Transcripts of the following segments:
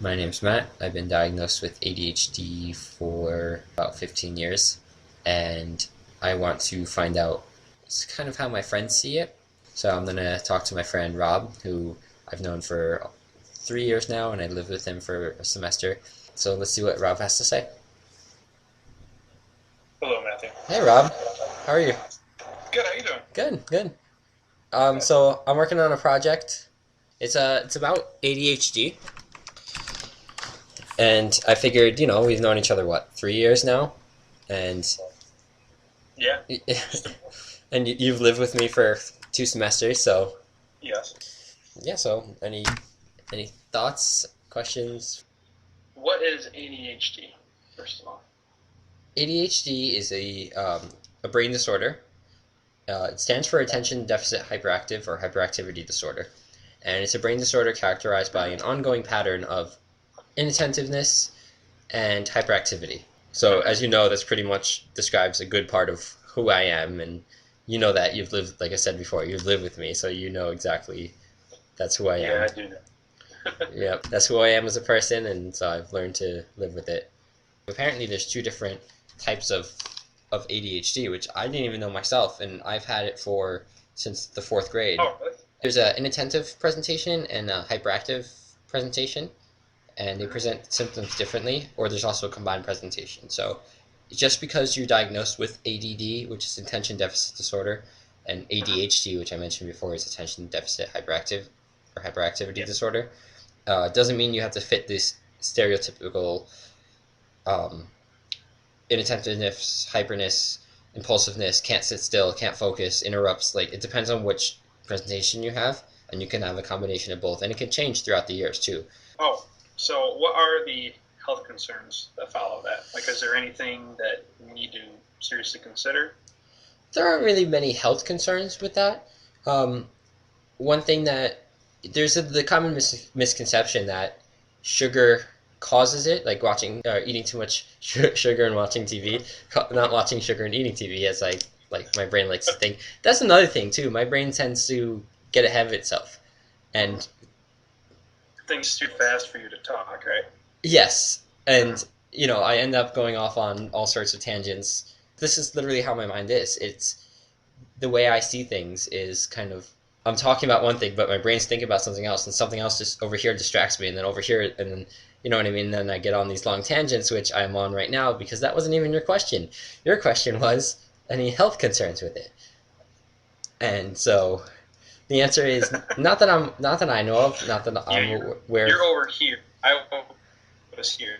My name's Matt. I've been diagnosed with ADHD for about 15 years, and I want to find out kind of how my friends see it. So I'm going to talk to my friend Rob, who I've known for 3 years now, and I lived with him for a semester. So let's see what Rob has to say. Hello, Matthew. Hey Rob, how are you? Good. How you doing? Good, good. Good. So I'm working on a project. It's about ADHD, and I figured, we've known each other what, 3 years now, and Yeah. and you've lived with me for 2 semesters, so Yes. yeah. So any thoughts, questions? What is ADHD? First of all. ADHD is a brain disorder. It stands for Attention Deficit Hyperactive or Hyperactivity Disorder, and it's a brain disorder characterized by an ongoing pattern of inattentiveness and hyperactivity. So, Okay. as you know, this pretty much describes a good part of who I am, and you know that you've lived, like I said before, you've lived with me, so you know exactly that's who I Yeah, am. I do know. Yep, that's who I am as a person, and so I've learned to live with it. Apparently, there's two different types of ADHD, which I didn't even know myself, and I've had it for since the fourth grade. Oh, really? There's an inattentive presentation and a hyperactive presentation, and they present symptoms differently, or there's also a combined presentation. So just because you're diagnosed with ADD, which is attention deficit disorder, and Mm-hmm. ADHD, which I mentioned before, is attention deficit hyperactive or hyperactivity Yeah. disorder, doesn't mean you have to fit this stereotypical um, inattentiveness, hyperness, impulsiveness, can't sit still, can't focus, interrupts. Like it depends on which presentation you have, and you can have a combination of both, and it can change throughout the years too. Oh, so what are the health concerns that follow that? Like, is there anything that we need to seriously consider? There aren't really many health concerns with that. Um, One thing that the common misconception that sugar causes it, like watching eating too much sugar and watching TV, not watching sugar and eating TV, as like my brain likes to think. That's another thing too. My brain tends to get ahead of itself, Mm-hmm. and Things too fast for you to talk, right? yes, Mm-hmm. and I end up going off on all sorts of tangents. This is literally how my mind is. It's the way I see things is kind of I'm talking about one thing, but my brain's thinking about something else, and something else just over here distracts me, and then over here, and then you know what I mean. And then I get on these long tangents, which I'm on right now because that wasn't even your question. Your question was any health concerns with it, and so the answer is not that I know of, not that Yeah, I'm aware you're of. over here. I was here.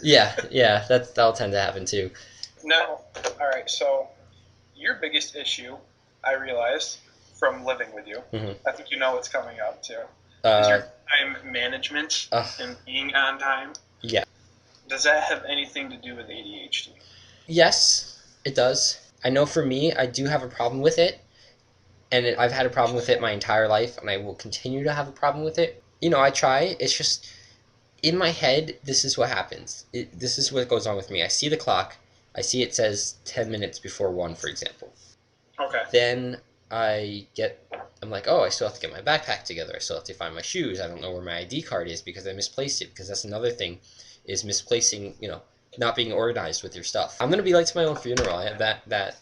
Yeah, yeah, that'll tend to happen too. Now, all right. So your biggest issue, I realized from living with you, Hmm. I think you know what's coming up too, is Uh, your time management uh, and being on time. yeah, Does that have anything to do with ADHD? yes, it does. I know for me, I do have a problem with it, and I've had a problem with it my entire life, and I will continue to have a problem with it. I try. It's just in my head. This is what happens. This is what goes on with me. I see the clock. I see it says 10 minutes before one, for example. Okay. Then I get. I'm like, oh, I still have to get my backpack together. I still have to find my shoes. I don't know where my ID card is because I misplaced it. Because that's another thing, is misplacing. Not being organized with your stuff. I'm gonna be late to my own funeral. I have that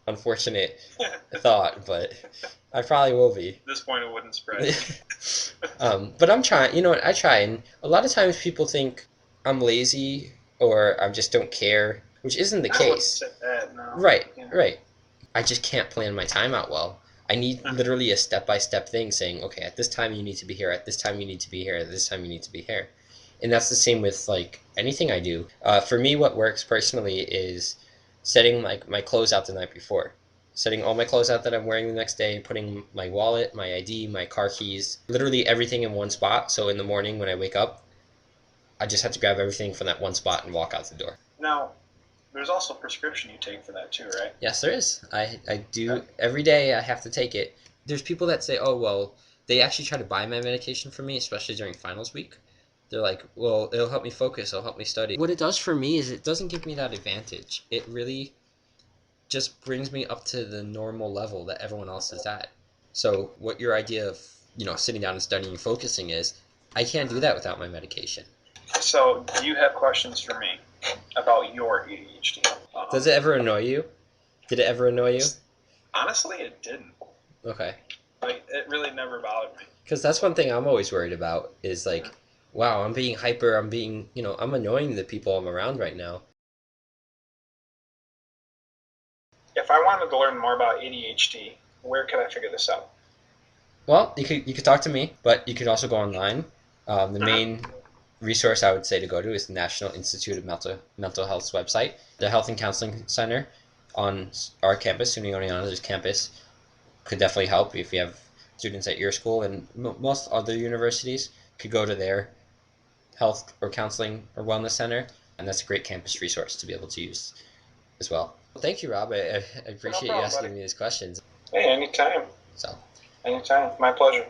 unfortunate At thought, but I probably will be. this point, it wouldn't surprise me. But I'm trying. You know what? I try, and a lot of times people think I'm lazy or I just don't care, which isn't the I wouldn't case. say that. No. Right, Yeah. right. I just can't plan my time out well. I need Mhm. literally a step by step thing saying, okay, at this time you need to be here, at this time you need to be here, at this time you need to be here. And that's the same with like anything I do. For me, what works personally is setting like my clothes out the night before. Setting all my clothes out that I'm wearing the next day, putting my wallet, my ID, my car keys, literally everything in one spot. So in the morning when I wake up, I just have to grab everything from that one spot and walk out the door. Now, there's also a prescription you take for that too, right? Yes, there is. I Okay. do every day. I have to take it. There's people that say, "Oh, well," they actually try to buy my medication for me, especially during finals week. They're like, "Well, it'll help me focus. It'll help me study." What it does for me is it doesn't give me that advantage. It really just brings me up to the normal level that everyone else is at. So, what your idea of sitting down and studying and focusing is, I can't do that without my medication. So, do you have questions for me about your ADHD? Does it ever annoy you? Did it ever annoy you? Honestly, it didn't. Okay. Like, it really never bothered me. Because that's one thing I'm always worried about is like, wow, I'm being hyper, I'm being, I'm annoying the people I'm around right now. If I wanted to learn more about ADHD, where could I figure this out? Well, you could talk to me, but you could also go online. The Uh-huh. main resource I would say to go to is the National Institute of Mental Health's website. The Health and Counseling Center on our campus, SUNY Oneonta's campus, could definitely help if you have students at your school, and most other universities could go to their health or counseling or wellness center, and that's a great campus resource to be able to use as well. Well, thank you, Rob. I No appreciate you problem, asking buddy. me these questions. Hey, anytime. So. Anytime. My pleasure.